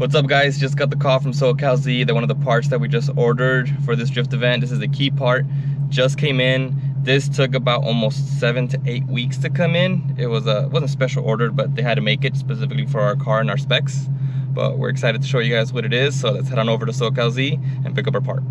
What's up, guys? Just got the call from SocalZ that one of the parts that we just ordered for this drift event, this is the key part, just came in. This took about almost 7 to 8 weeks to come in. It wasn't special ordered, but they had to make it specifically for our car and our specs. But we're excited to show you guys what it is, so let's head on over to SocalZ and pick up our part.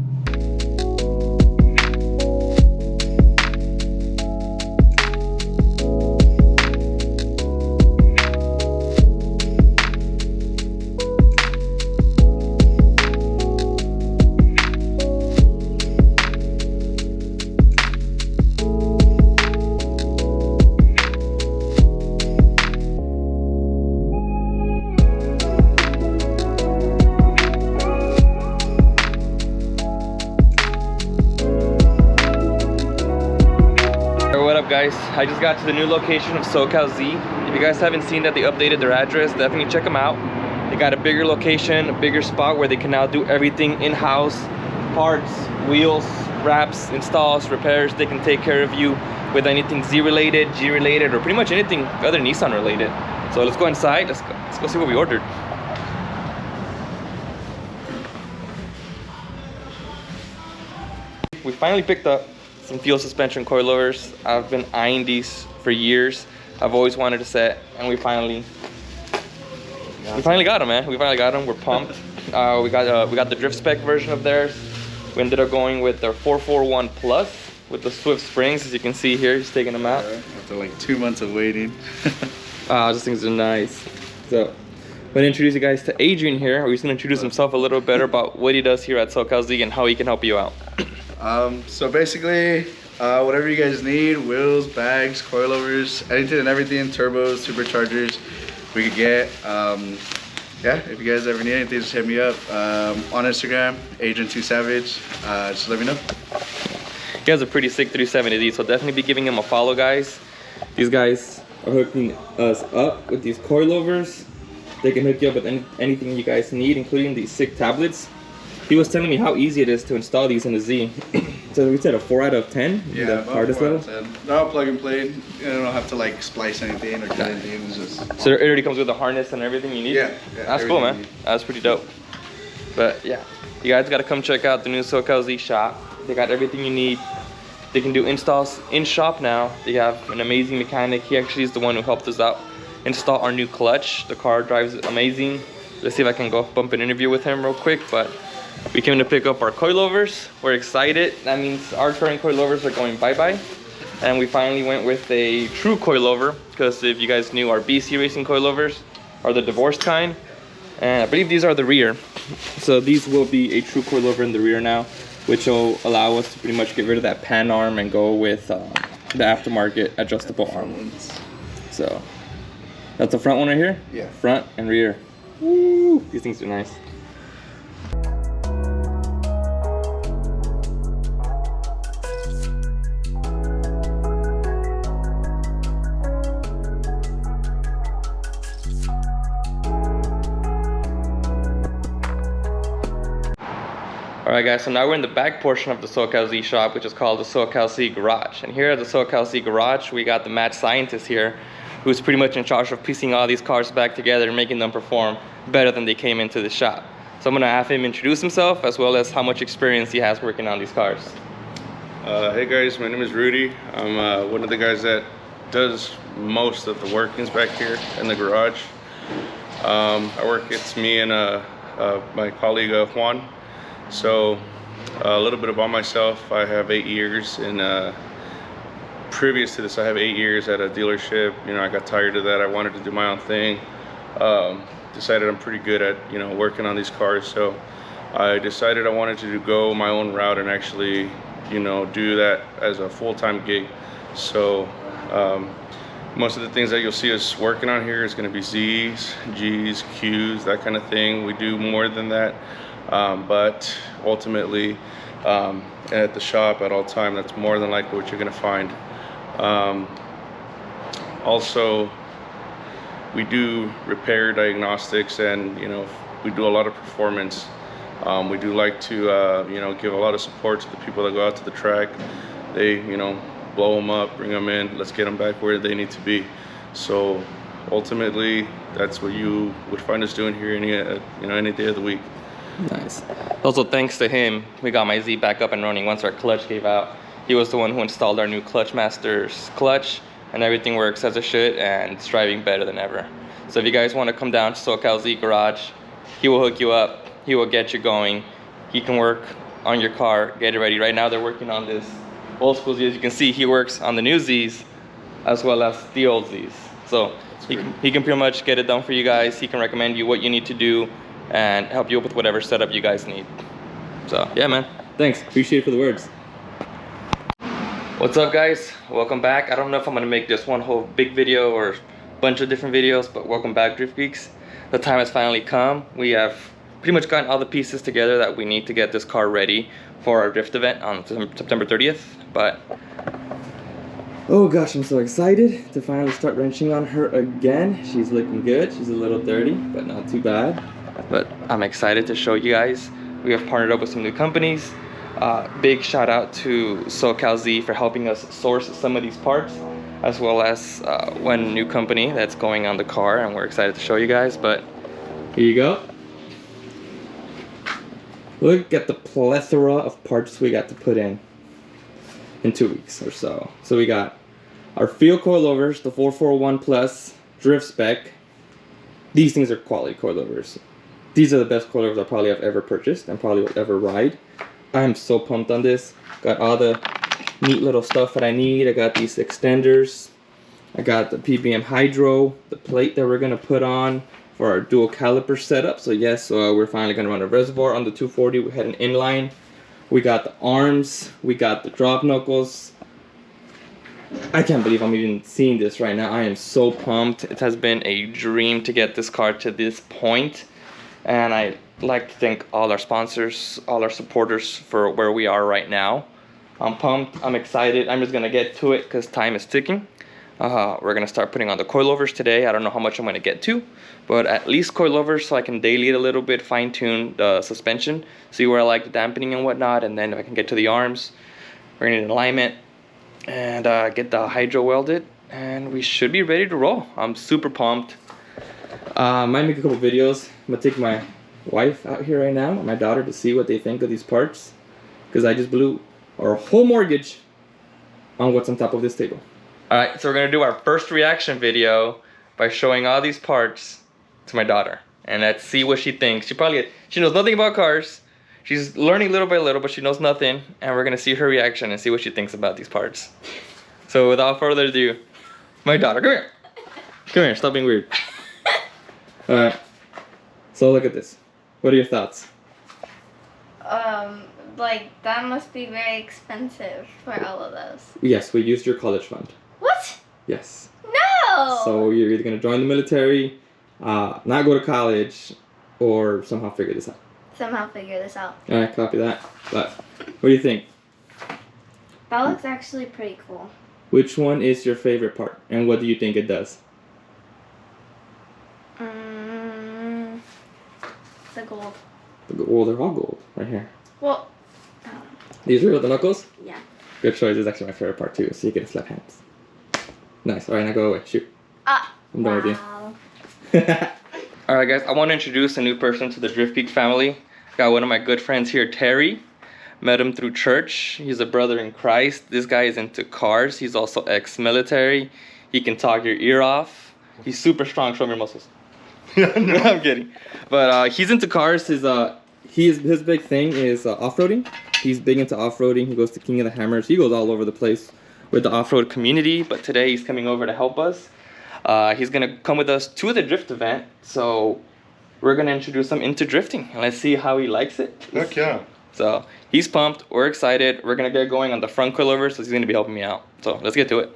What up, guys? I just got to the new location of SocalZ. If you guys haven't seen that they updated their address, definitely check them out. They got a bigger location, a bigger spot where they can now do everything in-house. Parts, wheels, wraps, installs, repairs. They can take care of you with anything Z related, G related, or pretty much anything other Nissan related. So let's go inside, let's go see what we ordered. We finally picked up some fuel suspension coilovers. I've been eyeing these for years. I've always wanted a set, and we finally got them, man. We finally got them. We're pumped. We got the drift spec version of theirs. We ended up going with their 441 Plus with the Swift springs, as you can see here. He's taking them out. After like 2 months of waiting. These things are nice. So, I'm gonna introduce you guys to Adrian here. He's gonna introduce himself a little better about what he does here at SocalZ and how he can help you out. So basically, whatever you guys need, wheels, bags, coilovers, anything and everything, turbos, superchargers, we could get. Yeah, if you guys ever need anything, just hit me up on Instagram, Adrian2Savage. Just let me know. He has a pretty sick 370D, so definitely be giving him a follow, guys. These guys are hooking us up with these coilovers. They can hook you up with anything you guys need, including these sick tablets. He was telling me how easy it is to install these in the Z. So we said a 4 out of 10? Yeah, the hardest level? No plug and play. You don't have to like splice anything or get anything. It's just... So it already comes with a harness and everything you need? Yeah. That's cool, man. That's pretty dope. But yeah, you guys got to come check out the new SocalZ shop. They got everything you need. They can do installs in shop now. They have an amazing mechanic. He actually is the one who helped us out install our new clutch. The car drives amazing. Let's see if I can go bump an interview with him real quick. But we came to pick up our coilovers. We're excited. That means our current coilovers are going bye-bye. And we finally went with a true coilover, because if you guys knew, our BC Racing coilovers are the divorced kind. And I believe these are the rear. So these will be a true coilover in the rear now, which will allow us to pretty much get rid of that pan arm and go with the aftermarket adjustable arm. So that's the front one right here? Yeah. Front and rear. Woo! These things are nice. Alright, guys, so now we're in the back portion of the SocalZ shop, which is called the SocalZ Garage. And here at the SocalZ Garage, we got the mad scientist here, who's pretty much in charge of piecing all these cars back together and making them perform better than they came into the shop. So I'm gonna have him introduce himself, as well as how much experience he has working on these cars. Hey guys, my name is Rudy. I'm one of the guys that does most of the workings back here in the garage. It's me and my colleague Juan. So a little bit about myself. I have 8 years in previous to this, I have 8 years at a dealership. You know, I got tired of that. I wanted to do my own thing. Decided I'm pretty good at, you know, working on these cars. So I decided I wanted to go my own route and actually, you know, do that as a full-time gig. So most of the things that you'll see us working on here is going to be Z's, G's, Q's, that kind of thing. We do more than that. But ultimately, at the shop at all time, that's more than likely what you're going to find. Also, we do repair diagnostics, and you know, we do a lot of performance. We do like to you know, give a lot of support to the people that go out to the track. They, you know, blow them up, bring them in, let's get them back where they need to be. So ultimately, that's what you would find us doing here any any day of the week. Nice. Also, thanks to him, we got my Z back up and running once our clutch gave out. He was the one who installed our new Clutch Master's clutch, and everything works as it should, and it's driving better than ever. So if you guys want to come down to SocalZ Garage, he will hook you up. He will get you going. He can work on your car, get it ready. Right now they're working on this old school Z. As you can see, he works on the new Zs as well as the old Zs. So he can pretty much get it done for you guys. He can recommend you what you need to do and help you up with whatever setup you guys need. So yeah, man, thanks, appreciate it for the words. What's up, guys? Welcome back. I don't know if I'm gonna make this one whole big video or a bunch of different videos, but welcome back, Drift Geeks. The time has finally come. We have pretty much gotten all the pieces together that we need to get this car ready for our drift event on September 30th. But oh gosh, I'm so excited to finally start wrenching on her again. She's looking good. She's a little dirty, but not too bad. But I'm excited to show you guys. We have partnered up with some new companies. Big shout out to SocalZ for helping us source some of these parts, as well as one new company that's going on the car, and we're excited to show you guys. But here you go. Look at the plethora of parts we got to put in 2 weeks or so. So we got our field coilovers, the 441 Plus drift spec. These things are quality coilovers. These are the best coilovers I probably have ever purchased and probably will ever ride. I'm so pumped on this. Got all the neat little stuff that I need. I got these extenders. I got the PBM Hydro, the plate that we're gonna put on for our dual caliper setup. So yes, we're finally gonna run a reservoir on the 240. We had an inline. We got the arms. We got the drop knuckles. I can't believe I'm even seeing this right now. I am so pumped. It has been a dream to get this car to this point. And I'd like to thank all our sponsors, all our supporters for where we are right now. I'm pumped, I'm excited. I'm just gonna get to it because time is ticking. We're gonna start putting on the coilovers today. I don't know how much I'm gonna get to, but at least coilovers so I can daily it a little bit, fine tune the suspension, see where I like the dampening and whatnot, and then if I can get to the arms, we're gonna need alignment and get the hydro welded, and we should be ready to roll. I'm super pumped. Might make a couple videos. I'm gonna take my wife out here right now, my daughter, to see what they think of these parts, because I just blew our whole mortgage on what's on top of this table. Alright, so we're gonna do our first reaction video by showing all these parts to my daughter, and let's see what she thinks. She knows nothing about cars. She's learning little by little, but she knows nothing, and we're gonna see her reaction and see what she thinks about these parts. So without further ado, my daughter, come here. Come here, stop being weird. Alright, so look at this. What are your thoughts? Like, that must be very expensive for all of those. Yes, we used your college fund. What? Yes. No! So you're either going to join the military, not go to college, or somehow figure this out. Somehow figure this out. Alright, copy that. But what do you think? That looks actually pretty cool. Which one is your favorite part, and what do you think it does? The gold. Well, they're all gold, right here. Well, These are the knuckles? yeah. Good choice. This is actually my favorite part too, so you get to slap hands. Nice. Alright, now go away. Shoot. I'm done with you. Alright guys, I want to introduce a new person to the Drift Geek family. Got one of my good friends here, Terry. Met him through church. He's a brother in Christ. This guy is into cars. He's also ex-military. He can talk your ear off. He's super strong. Show me your muscles. No, I'm kidding. But he's into cars. His big thing is off-roading. He's big into off-roading. He goes to King of the Hammers. He goes all over the place with the off-road community. But today he's coming over to help us. He's going to come with us to the drift event. So we're going to introduce him into drifting. And let's see how he likes it. Heck yeah. So he's pumped. We're excited. We're going to get going on the front coilover. So he's going to be helping me out. So let's get to it.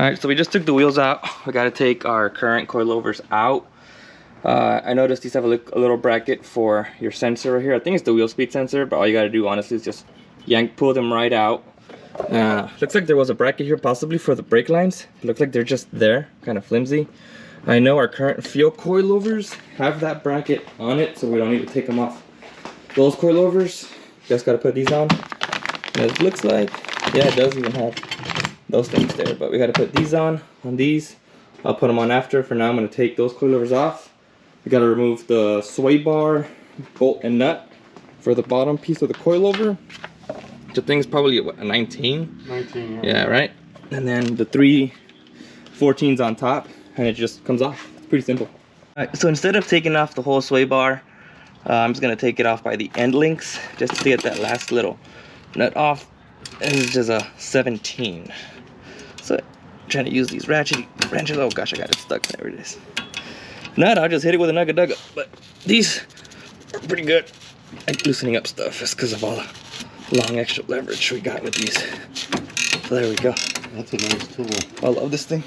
Alright, so we just took the wheels out. We gotta take our current coilovers out. I noticed these have a little bracket for your sensor right here. I think it's the wheel speed sensor, but all you gotta do honestly is just pull them right out. Looks like there was a bracket here possibly for the brake lines. Looks like they're just there, kind of flimsy. I know our current fuel coilovers have that bracket on it, so we don't need to take them off. Those coilovers, just gotta put these on. And it looks like, yeah, it does even have those things there, but we got to put these on these. I'll put them on after. For now I'm going to take those coilovers off. We got to remove the sway bar bolt and nut for the bottom piece of the coilover. The thing's probably what, a 19? 19, yeah, right. And then the 3 14s on top, and it just comes off. It's pretty simple. Alright, so instead of taking off the whole sway bar, I'm just going to take it off by the end links just to get that last little nut off. This is just a 17. So I'm trying to use these wrenches. Oh gosh, I got it stuck. There it is. Not, I'll just hit it with a nugget dugga. But these are pretty good at loosening up stuff. It's because of all the long extra leverage we got with these. So there we go. That's a nice tool. I love this thing.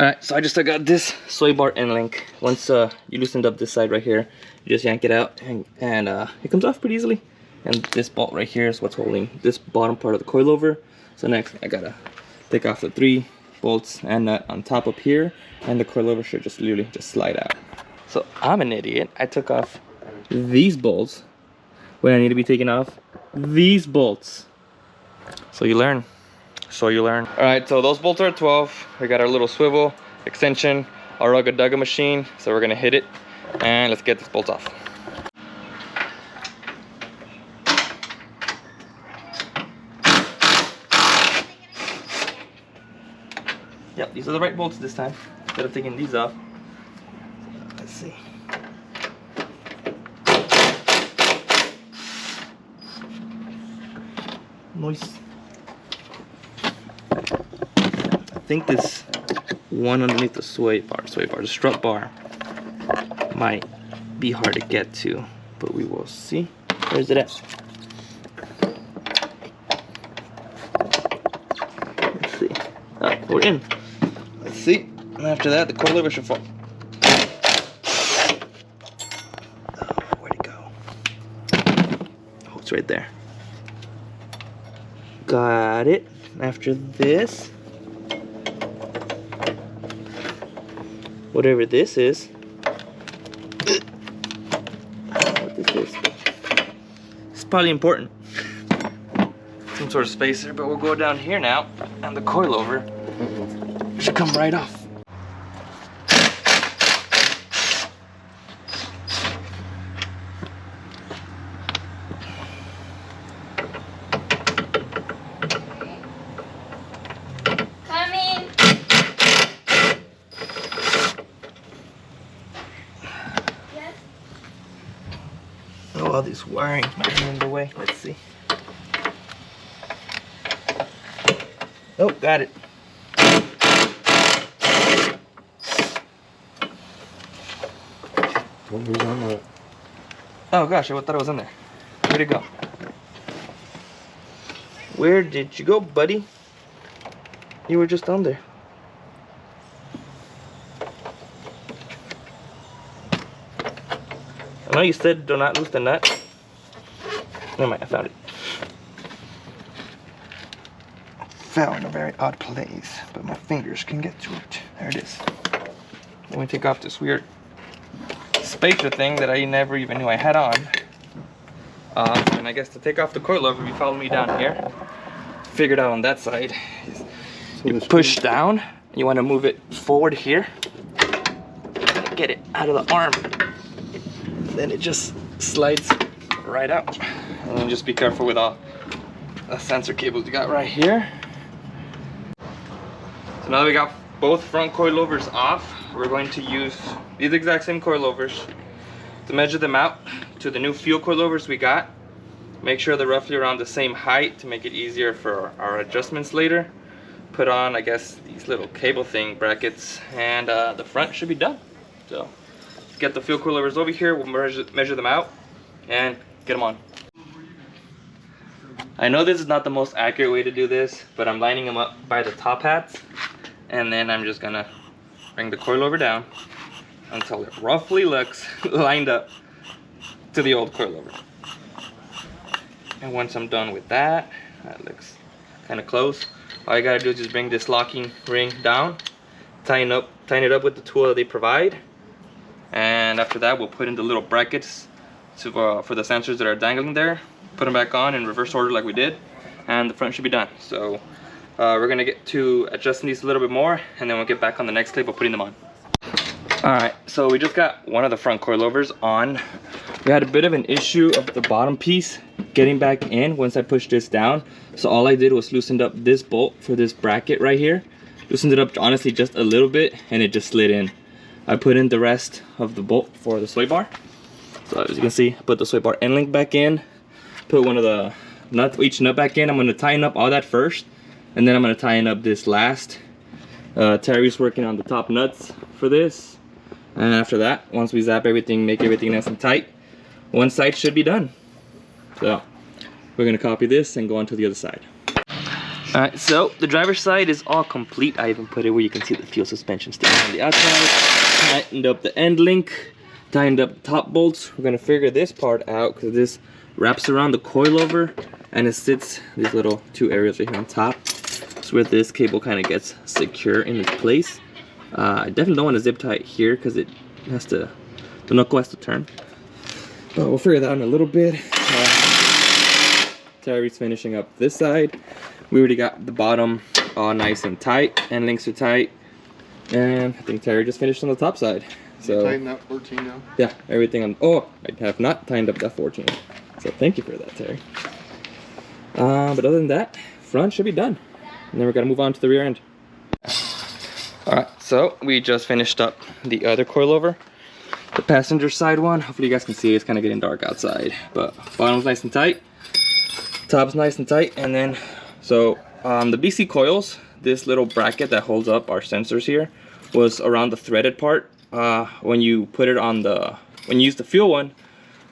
Alright, so I just took out this sway bar end link. Once you loosened up this side right here, you just yank it out and it comes off pretty easily. And this bolt right here is what's holding this bottom part of the coilover. So next I gotta take off the 3 bolts and nut on top up here, and the coilover should just literally just slide out. So I'm an idiot. I took off these bolts when I need to be taking off these bolts. So you learn. So you learn. Alright, so those bolts are 12. We got our little swivel extension, our rugged dugga machine. So we're gonna hit it and let's get this bolt off. Yep, these are the right bolts this time, instead of taking these off. Let's see. Nice. I think this one underneath the the strut bar might be hard to get to, but we will see. Where's it at? Let's see. Oh, we're in. Let's see. And after that, the coilover should fall. Oh, where'd it go? Oh, it's right there. Got it. After this, whatever this is, what this is, it's probably important. Some sort of spacer, but we'll go down here now, and the coilover should come right off. Coming. Yes. Oh, all these wirings might be in the way. Let's see. Oh, got it. What was on that? Oh gosh, I thought it was in there. Where'd it go? Where did you go, buddy? You were just on there. I know you said do not lose the nut. Never mind, I found it. Fell in a very odd place, but my fingers can get to it. There it is. Let me take off this weird spacer thing that I never even knew I had on. And I guess to take off the coilover, if you follow me down here, figured out on that side, you push down, you want to move it forward here, and get it out of the arm. Then it just slides right out. And then just be careful with all the sensor cables you got right here. So now that we got both front coilovers off, we're going to use these exact same coilovers to measure them out to the new fuel coilovers we got. Make sure they're roughly around the same height to make it easier for our adjustments later. Put on, I guess, these little cable thing brackets, and the front should be done. So let's get the fuel coilovers over here. We'll measure them out and get them on. I know this is not the most accurate way to do this, but I'm lining them up by the top hats, and then I'm just gonna bring the coilover down until it roughly looks lined up to the old coilover. And once I'm done with that, that looks kind of close. All you gotta do is just bring this locking ring down, tighten it up with the tool that they provide, and after that we'll put in the little brackets for the sensors that are dangling there, put them back on in reverse order like we did, and the front should be done. So we're gonna get to adjusting these a little bit more, and then we'll get back on the next clip of putting them on. Alright, so we just got one of the front coilovers on. We had a bit of an issue of the bottom piece getting back in once I pushed this down. So all I did was loosened up this bolt for this bracket right here. Loosened it up honestly just a little bit, and it just slid in. I put in the rest of the bolt for the sway bar. So as you can see, I put the sway bar end link back in, put one of the nuts, each nut back in. I'm going to tighten up all that first, and then I'm going to tighten up this last. Terry's working on the top nuts for this, and after that, once we zap everything, make everything nice and tight, one side should be done. So we're going to copy this and go on to the other side. Alright, so the driver's side is all complete. I even put it where you can see the fuel suspension sticking on the outside. Tightened up the end link, tightened up the top bolts. We're going to figure this part out because this wraps around the coilover and it sits these little two areas right here on top. So where this cable kind of gets secure in its place. I definitely don't want to zip tie it here because it has to, the knuckle has to turn. But we'll figure that out in a little bit. Terry's finishing up this side. We already got the bottom all nice and tight, and links are tight. And I think Terry just finished on the top side. So you tighten that 14 now? Yeah, everything on. Oh, I have not tightened up that 14. So thank you for that, Terry. But other than that, front should be done. And then we're gonna move on to the rear end. Alright, so we just finished up the other coilover. The passenger side one. Hopefully you guys can see it's kind of getting dark outside. But bottom's nice and tight. Top's nice and tight. And then, so the BC coils, this little bracket that holds up our sensors here, was around the threaded part. When you put it on the, when you use the fuel one,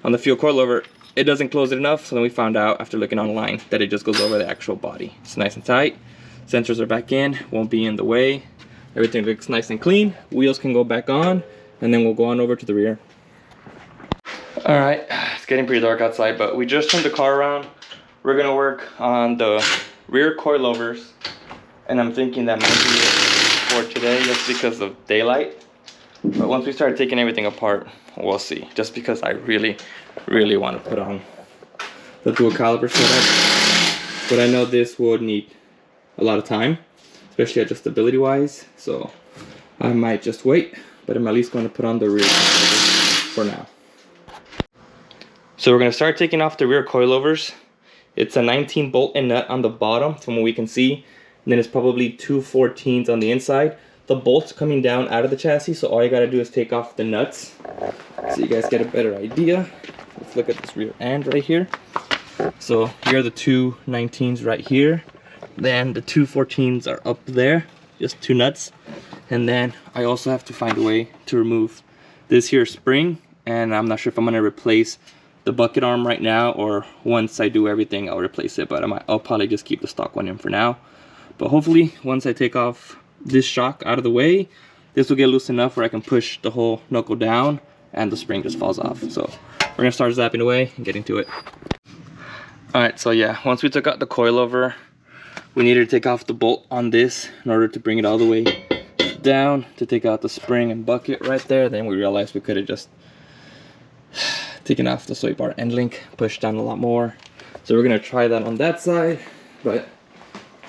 on the fuel coilover, it doesn't close it enough. So then we found out after looking online that it just goes over the actual body. It's nice and tight. Sensors are back in, won't be in the way. Everything looks nice and clean. Wheels can go back on, and then we'll go on over to the rear. All right, it's getting pretty dark outside, but we just turned the car around. We're gonna work on the rear coilovers, and I'm thinking that might be it for today just because of daylight. But once we start taking everything apart, we'll see. Just because I really want to put on the dual caliber setup. But I know this would need a lot of time, especially adjustability wise. So I might just wait, but I'm at least going to put on the rear coilovers for now. So we're going to start taking off the rear coilovers. It's a 19 bolt and nut on the bottom from what we can see. And then it's probably 2 14s on the inside. The bolts coming down out of the chassis, so all you got to do is take off the nuts so you guys get a better idea. Let's look at this rear end right here. So here are the 2 19s right here. Then the 2 14s are up there, just 2 nuts. And then I also have to find a way to remove this here spring, and I'm not sure if I'm going to replace the bucket arm right now, or once I do everything I'll replace it, but I'll probably just keep the stock one in for now. But hopefully once I take off this shock out of the way, this will get loose enough where I can push the whole knuckle down and the spring just falls off. So we're gonna start zapping away and getting to it. Alright, so yeah, once we took out the coilover, we needed to take off the bolt on this in order to bring it all the way down to take out the spring and bucket right there. Then we realized we could have just taken off the sway bar end link, pushed down a lot more. So we're gonna try that on that side, but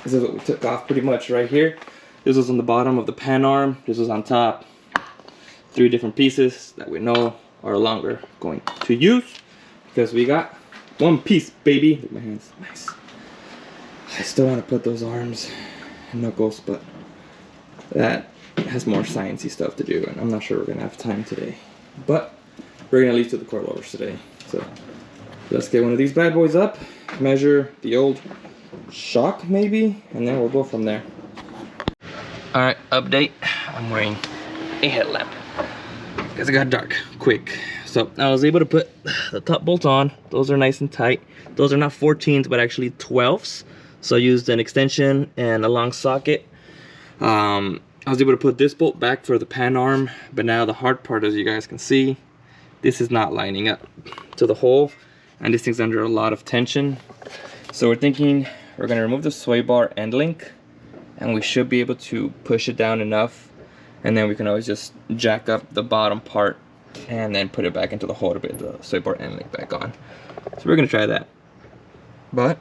this is what we took off pretty much right here. This was on the bottom of the pan arm, this was on top. 3 different pieces that we know are longer going to use, because we got 1 piece, baby. Look at my hands, nice. I still want to put those arms and knuckles, but that has more sciencey stuff to do, and I'm not sure we're gonna have time today. But we're gonna at least do the coilovers today. So let's get one of these bad boys up, measure the old shock maybe, and then we'll go from there. Alright, update. I'm wearing a headlamp. because it got dark quick. So I was able to put the top bolt on. Those are nice and tight. Those are not 14s, but actually 12s. So I used an extension and a long socket. I was able to put this bolt back for the pan arm, but now the hard part, as you guys can see, this is not lining up to the hole, and this thing's under a lot of tension. So we're thinking we're gonna remove the sway bar end link, and we should be able to push it down enough, and then we can always just jack up the bottom part and then put it back into the hole to put the sway bar end link back on. So we're gonna try that. But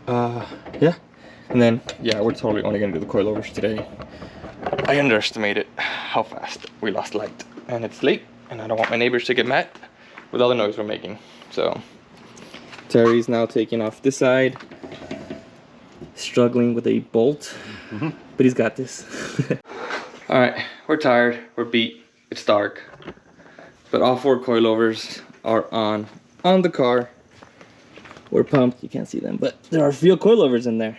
yeah, and then yeah, we're totally only gonna do the coilovers today. I underestimated how fast we lost light, and it's late, and I don't want my neighbors to get mad with all the noise we're making. So Terry's now taking off this side, struggling with a bolt, but he's got this. All right, we're tired, we're beat, it's dark, but all 4 coilovers are on the car. We're pumped. You can't see them, but there are a few coilovers in there.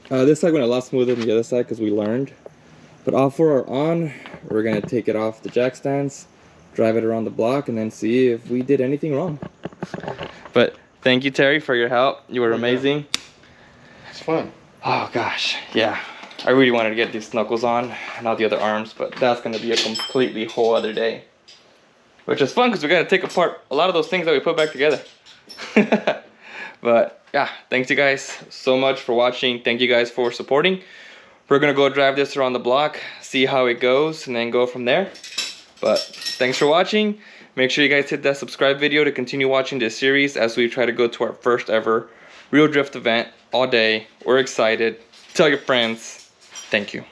This side went a lot smoother than the other side because we learned. But all 4 are on. We're gonna take it off the jack stands, drive it around the block, and then see if we did anything wrong. But thank you, Terry, for your help. You were amazing. It's fun. Oh gosh, yeah. I really wanted to get these knuckles on and all the other arms, but that's gonna be a completely whole other day. Which is fun because we gotta take apart a lot of those things that we put back together. But yeah, thanks you guys so much for watching. Thank you guys for supporting. We're gonna go drive this around the block, see how it goes, and then go from there. But thanks for watching. Make sure you guys hit that subscribe video to continue watching this series as we try to go to our first ever real drift event all day. We're excited. Tell your friends. Thank you.